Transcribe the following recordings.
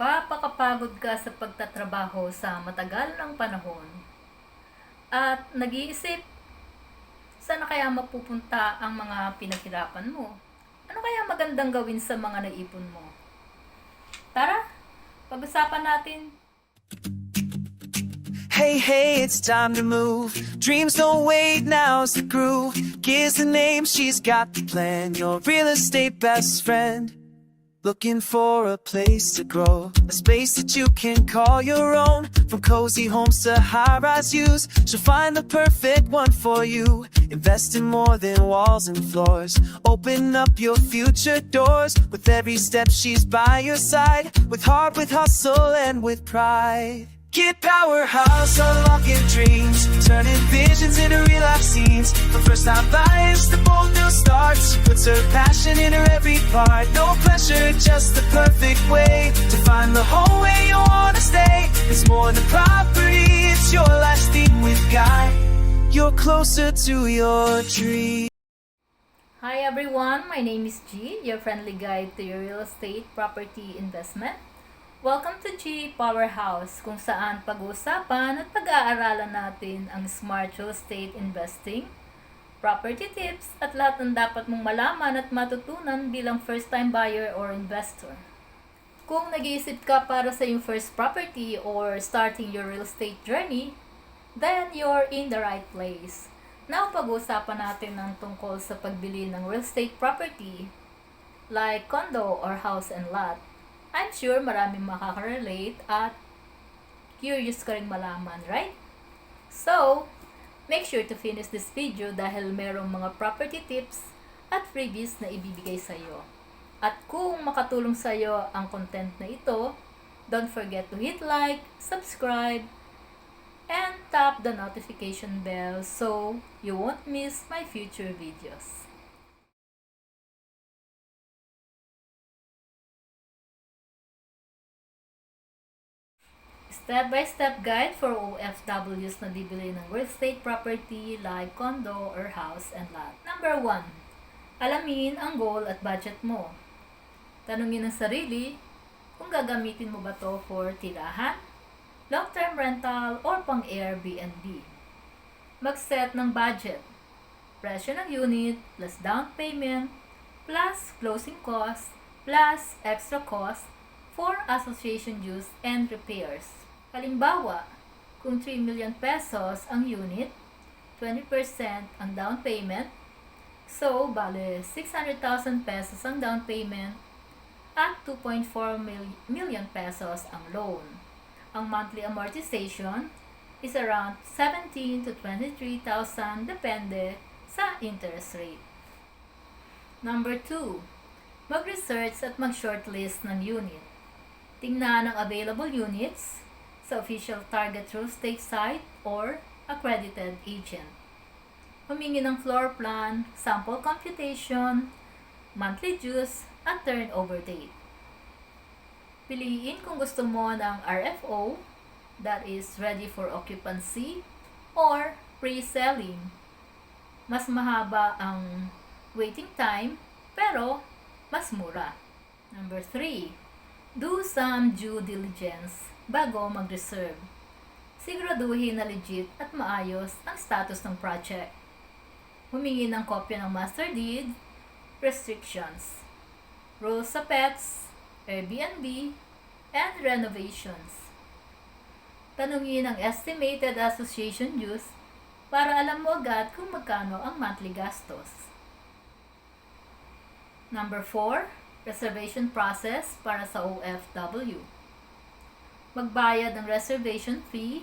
Napapakapagod ka sa pagtatrabaho sa matagal ng panahon at nag-iisip, saan kaya mapupunta ang mga pinaghirapan mo? Ano kaya magandang gawin sa mga naipon mo? Tara, pag-usapan natin. Hey, hey, it's time to move. Dreams don't wait, now's the groove. Gives the name, she's got the plan. Your real estate best friend. Looking for a place to grow, a space that you can call your own. From cozy homes to high-rise views, she'll find the perfect one for you. Invest in more than walls and floors. Open up your future doors. With every step she's by your side. With heart, with hustle, and with pride. GhiPowerhaus, unlocking dreams, turning visions into real life scenes. For first time buyers, the bold new starts. Puts her passion in her every part. No pressure, just the perfect way to find the home where you wanna stay. It's more than property, it's your last theme with Guy. You're closer to your dream. Hi everyone, my name is G, your friendly guide to your real estate property investment. Welcome to GhiPowerhaus, kung saan pag-uusapan at pag-aaralan natin ang smart real estate investing, property tips, at lahat ng dapat mong malaman at matutunan bilang first-time buyer or investor. Kung nag-iisip ka para sa iyong first property or starting your real estate journey, then you're in the right place. Now, pag-uusapan natin ng tungkol sa pagbili ng real estate property, like condo or house and lot. I'm sure maraming makaka-relate at curious ka rin malaman, right? So, make sure to finish this video dahil merong mga property tips at freebies na ibibigay sa iyo. At kung makatulong sa iyo ang content na ito, don't forget to hit like, subscribe, and tap the notification bell so you won't miss my future videos. Step-by-step guide for OFWs na bibili ng real estate property like condo or house and lot. Number 1. Alamin ang goal at budget mo. Tanungin ang sarili kung gagamitin mo ba to for tirahan, long-term rental, or pang Airbnb. Mag-set ng budget. Presyo ng unit, plus down payment, plus closing cost, plus extra cost for association dues and repairs. Halimbawa, kung 3 million pesos ang unit, 20% ang down payment, so bale 600,000 pesos ang down payment at 2.4 million pesos ang loan. Ang monthly amortization is around 17 to 23,000 depende sa interest rate. Number 2, mag-research at mag-shortlist ng unit. Tingnan ang available units sa official target real estate site or accredited agent. Humingi ng floor plan, sample computation, monthly dues, at turnover date. Piliin kung gusto mo ng RFO, that is ready for occupancy, or pre-selling. Mas mahaba ang waiting time, pero mas mura. Number 3, do some due diligence bago mag-reserve. Siguraduhin na legit at maayos ang status ng project. Humingi ng kopya ng master deed, restrictions, rules sa pets, Airbnb, and renovations. Tanungin ang estimated association dues para alam mo agad kung magkano ang monthly gastos. Number 4, reservation process para sa OFW. Magbayad ng reservation fee,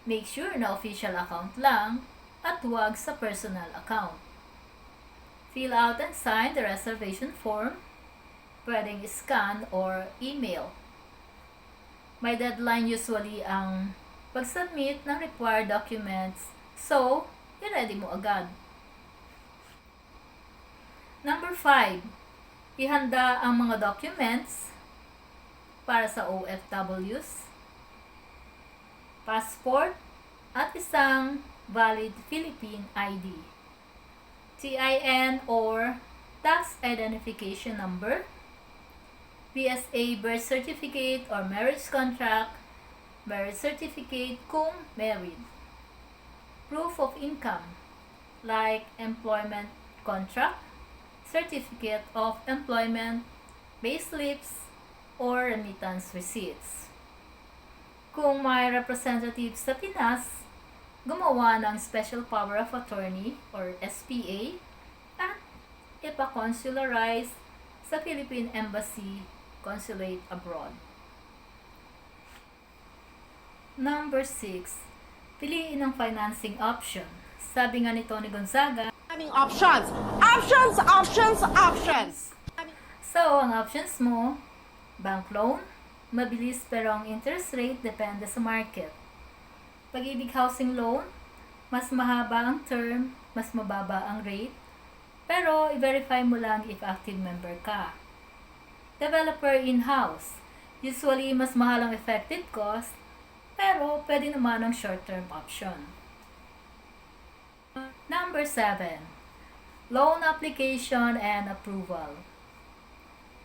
make sure na official account lang, at huwag sa personal account. Fill out and sign the reservation form, pwedeng scan or email. May deadline usually ang pag-submit ng required documents, so i-ready mo agad. Number 5, ihanda ang mga documents para sa OFWs, passport, at isang valid Philippine ID, TIN or Tax Identification Number, PSA birth certificate or marriage contract, marriage certificate kung married. Proof of income like employment contract, certificate of employment, payslips, or remittance receipts. Kung may representative sa Pinas, gumawa ng Special Power of Attorney or SPA at ipa-consularize sa Philippine Embassy Consulate Abroad. Number 6. Piliin ang financing option. Sabi nga ni Tony Gonzaga, Options! Options! Options! Options! so ang options mo, bank loan, mabilis pero ang interest rate depende sa market. Pag-ibig housing loan, mas mahaba ang term, mas mababa ang rate, pero i-verify mo lang if active member ka. Developer in-house, usually mas mahal ang effective cost, pero pwede naman ang short-term option. Number 7. Loan application and approval.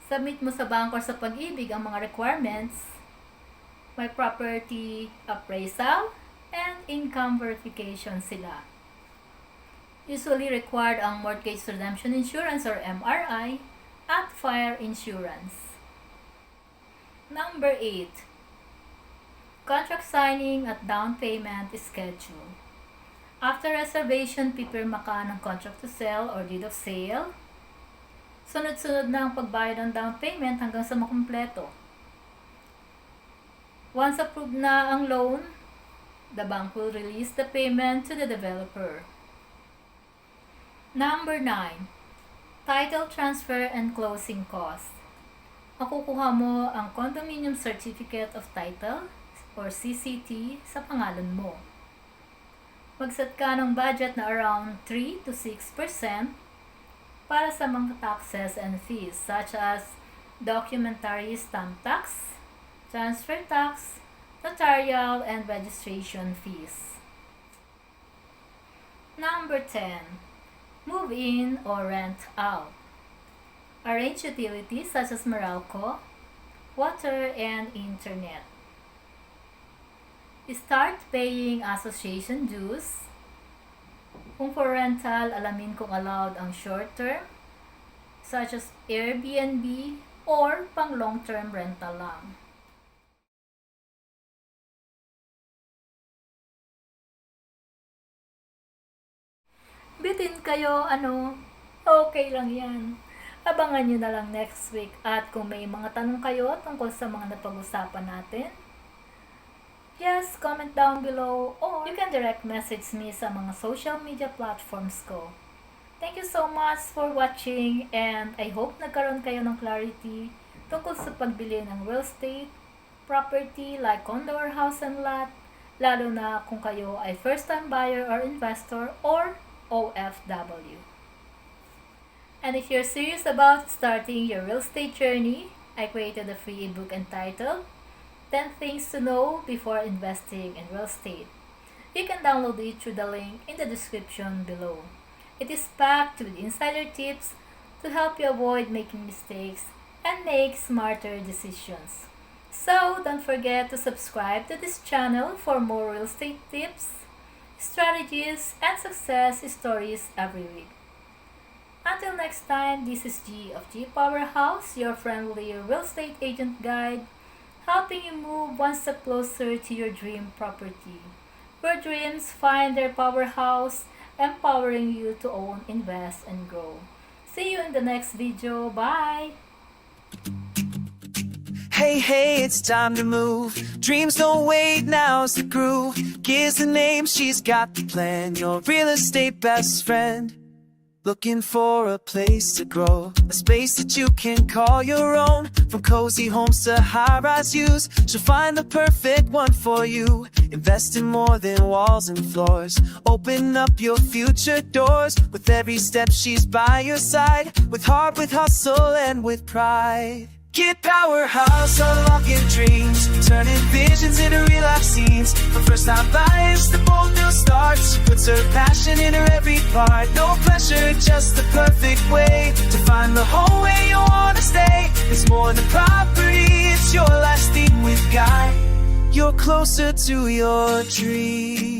Submit mo sa bank or sa pag-ibig ang mga requirements. May property appraisal and income verification sila. Usually required ang mortgage redemption insurance or MRI at fire insurance. Number 8. Contract signing at down payment schedule. After reservation, pipirma ka ng contract to sell or deed of sale. Sunod-sunod na ang pagbayad ng down payment hanggang sa makumpleto. Once approved na ang loan, the bank will release the payment to the developer. Number 9. Title transfer and closing cost. Makukuha mo ang Condominium Certificate of Title or CCT sa pangalan mo. Mag-set ka ng budget na around 3 to 6% para sa mga taxes and fees such as documentary stamp tax, transfer tax, notarial, and registration fees. Number 10. Move in or rent out. Arrange utilities such as Meralco, water, and internet. Start paying association dues. Kung for rental, alamin kung allowed ang short term, such as Airbnb or pang long term rental lang. Bitin kayo, okay lang yan. Abangan nyo na lang next week at kung may mga tanong kayo tungkol sa mga napag-usapan natin, just comment down below or you can direct message me sa mga social media platforms ko. Thank you so much for watching and I hope nagkaroon kayo ng clarity tungkol sa pagbili ng real estate, property like condo or house and lot, lalo na kung kayo ay first-time buyer or investor or OFW. And if you're serious about starting your real estate journey, I created a free ebook entitled 10 Things to Know Before Investing in Real Estate. You can download it through the link in the description below. It is packed with insider tips to help you avoid making mistakes and make smarter decisions. So, don't forget to subscribe to this channel for more real estate tips, strategies, and success stories every week. Until next time, this is G of GhiPowerhaus, your friendly real estate agent guide, helping you move one step closer to your dream property, where dreams find their powerhouse, empowering you to own, invest, and grow. See you in the next video. Bye! Hey, hey, it's time to move. Dreams don't wait, now's the groove. Gives the name, she's got the plan. Your real estate best friend. Looking for a place to grow, a space that you can call your own. From cozy homes to high-rise views, she'll find the perfect one for you. Invest in more than walls and floors. Open up your future doors. With every step she's by your side. With heart, with hustle, and with pride. GhiPowerhaus, unlocking dreams, turning visions into real life scenes. For first time buyers, the bold new starts. She puts her passion in her every part. No pressure, just the perfect way to find the home where you wanna stay. It's more than property, it's your last thing with Guy. You're closer to your dream.